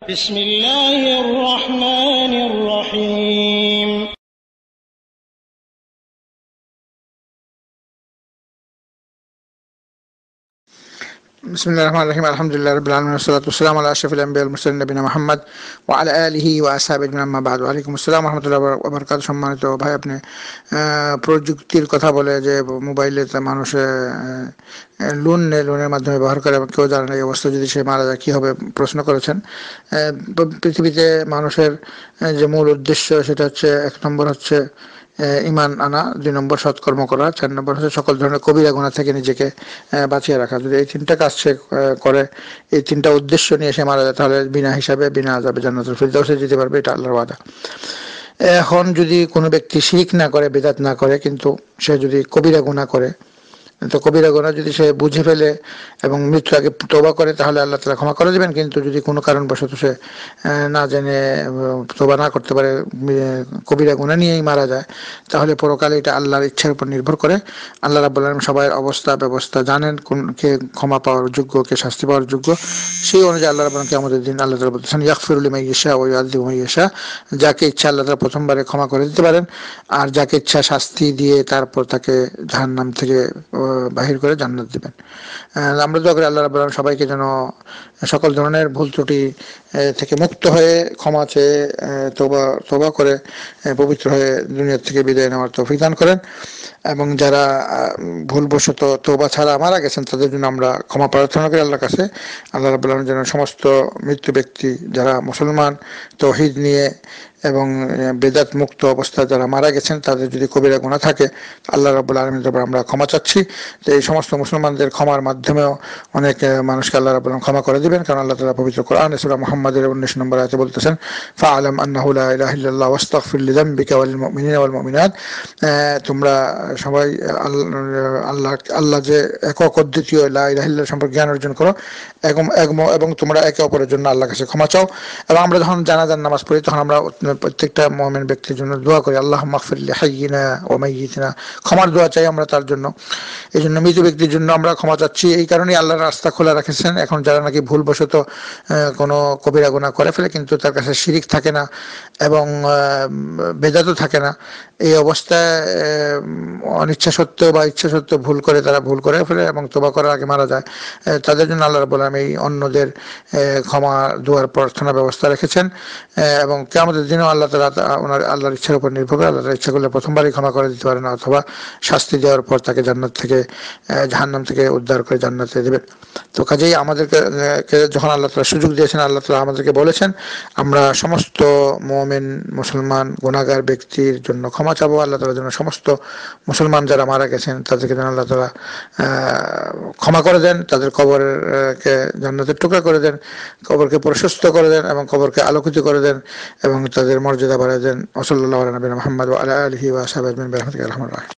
بسم الله الرحمن الرحيم بسم الله الرحمن الرحيم الحمد لله رب العالمين والصلاة والسلام على أشرف الأنبياء والمرسلين نبينا محمد وعلى آله وأصحابه أجمعين أما بعد ওয়ালাইকুম আসসালাম ওয়া রাহমাতুল্লাহি ওয়া বারাকাতুহু। সম্মানিত ভাই, আপনি প্রযুক্তির কথা বলে যে মোবাইলে মানুষ লোনের মাধ্যমে ব্যবহার করে এবং কেউ জানে না এই অবস্থা যদি সে মারা যায় কী হবে প্রশ্ন করেছেন। পৃথিবীতে মানুষের যে মূল উদ্দেশ্য সেটা হচ্ছে, এক নম্বর হচ্ছে ইমান আনা, 2 নম্বর সৎকর্ম করা, 4 নম্বর হচ্ছে সকল ধরনের কবিরা গুনাহ থেকে নিজেকে বাঁচিয়ে রাখা। যদি এই 3টা কাজ সে করে, এই 3টা উদ্দেশ্য নিয়ে সে মারা যায়, তাহলে বিনা হিসাবে বিনা আযাবে জান্নাতুল ফিরদাউসে যেতে পারবে, এটা আল্লাহর ওয়াদা। এখন যদি কোনো ব্যক্তি শিরক না করে, বিদআত না করে, কিন্তু সে যদি কবিরা গুনাহ করে, তো কবিরা গুনাহ যদি সে বুঝে ফেলে এবং মৃত্যুর আগে তওবা করে, তাহলে আল্লাহ তাআলা ক্ষমা করে দিবেন। কিন্তু যদি কোনো কারণবশত সে না জেনে তওবা না করতে পারে, কবিরা গুনাহ নিয়েই মারা যায়, তাহলে পরকালে এটা আল্লাহর ইচ্ছার উপর নির্ভর করে। আল্লাহ রাব্বুল আলামিন সবার অবস্থা ব্যবস্থা জানেন, কোন কে ক্ষমা পাওয়ার যোগ্য, কে শাস্তি পাওয়ার যোগ্য। সেই অনুযায়ী আল্লাহ রাব্বুল আলামিন কিয়ামতের দিন আল্লাহ তাআলা বলতেছেন, ইয়াগফিরু লিমান ইয়াশা ওয়া ইউআযযিবু মান ইয়াশা। যাকে ইচ্ছা আল্লাহ তাআলা প্রথমবারে ক্ষমা করে দিতে পারেন, আর যাকে ইচ্ছা শাস্তি দিয়ে তারপর তাকে জাহান্নাম থেকে বাহির করে জান্নাত দিবেন। আমরা দোয়া করি আল্লাহ রাব্বুল আলামিন সবাইকে যেন সকল ধরনের ভুল ত্রুটি থেকে মুক্ত হয়ে ক্ষমা চেয়ে তওবা করে পবিত্র হয়ে দুনিয়া থেকে বিদায় নেওয়ার তৌফিক দান করেন। এবং যারা ভুলবশত তওবা ছাড়া মারা গেছেন, তাদের জন্য আমরা ক্ষমা প্রার্থনা করি আল্লাহর কাছে। আল্লাহ রাব্বুল আলামিন যেন সমস্ত মৃত্যু ব্যক্তি যারা মুসলমান, তৌহিদ নিয়ে এবং বেদাত মুক্ত অবস্থায় যারা মারা গেছেন, তাদের যদি কবিরা গুনাহ থাকে, আল্লাহ রাব্বুল আলামিনের দরবারে আমরা ক্ষমা চাচ্ছি। তো এই সমস্ত মুসলমানদের ক্ষমার মাধ্যমেও অনেক মানুষকে আল্লাহ রাব্বুল আলামিন ক্ষমা করে দিবেন, কারণ আল্লাহ তাআলা পবিত্র কোরআন সূরা মুহাম্মাদের 19 নম্বর আয়াতে বলতেছেন, ফাআলাম আন্নাহু লা ইলাহা ইল্লাল্লাহ ওয়াস্তাগফির লিযামবিকা ওয়াল মুমিনিনা ওয়াল মুমিনাত। তোমরা সবাই আল্লাহ যে একক অদ্বিতীয়, লা ইলাহা ইল্লাল্লাহ সম্পর্কে জ্ঞান অর্জন করো এবং তোমরা একে অপরের জন্য আল্লাহর কাছে ক্ষমা চাও। এবং আমরা যখন জানাজার নামাজ পড়ি, তখন আমরা প্রত্যেকটা মুমিন ব্যক্তির জন্য দোয়া করি, আল্লাহুম্মা গফির লি হাইয়িনা ওয়া মাইয়িতিনা। ক্ষমার দোয়া চাই আমরা তার জন্য। এই জন্য মৃত ব্যক্তির জন্য আমরা ক্ষমা চাচ্ছি। এই কারণেই আল্লাহর রাস্তা খোলা রেখেছেন। এখন যারা নাকি ভুলবশত কোনো কবিরা গুনাহ করে ফেলে, কিন্তু তার কাছে শিরিক থাকে না এবং বেদাতও থাকে না, এই অবস্থায় অনিচ্ছা সত্ত্বেও বা ইচ্ছা সত্ত্বেও তারা ভুল করে ফেলে এবং তওবা করার আগে মারা যায়, তাদের জন্য আল্লাহ রাব্বুল আলামিন এই অন্যদের ক্ষমা দোয়ার প্রার্থনা ব্যবস্থা রেখেছেন। এবং কিয়ামতের দিনেও আল্লাহ তাআলা আল্লাহর ইচ্ছার উপর নির্ভর করে আল্লাহ ইচ্ছা করলে প্রথমবারই ক্ষমা করে দিতে পারেন, অথবা শাস্তি দেওয়ার পর তাকে জান্নাত থেকে জাহান্নাম থেকে উদ্ধার করে জান্নাতে দেবেন। তো কাজেই আমাদেরকে যখন আল্লাহ তাআলা সুযোগ দিয়েছেন, আল্লাহ তাআলা আমাদেরকে বলেছেন আমরা সমস্ত মুমিন মুসলমান গুনাহগার ব্যক্তির জন্য ক্ষমা চাবো। আল্লাহ তাআলার জন্য সমস্ত মুসলমান যারা মারা গেছেন তাদেরকে যেন আল্লাহ তাআলা ক্ষমা করে দেন, তাদের কবরকে জান্নাতের টুকরা করে দেন, কবরকে প্রশস্ত করে দেন এবং কবরকে আলোকিত করে দেন এবং তাদের মর্যাদা বাড়ায় দেন। ওয়া সাল্লাল্লাহু আলা নবিয়িনা মুহাম্মদ ওয়া আলা আলিহি ওয়া আসহাবিহি আজমাইন বিরহমাতিকা ইয়া আরহামার রাহিমিন।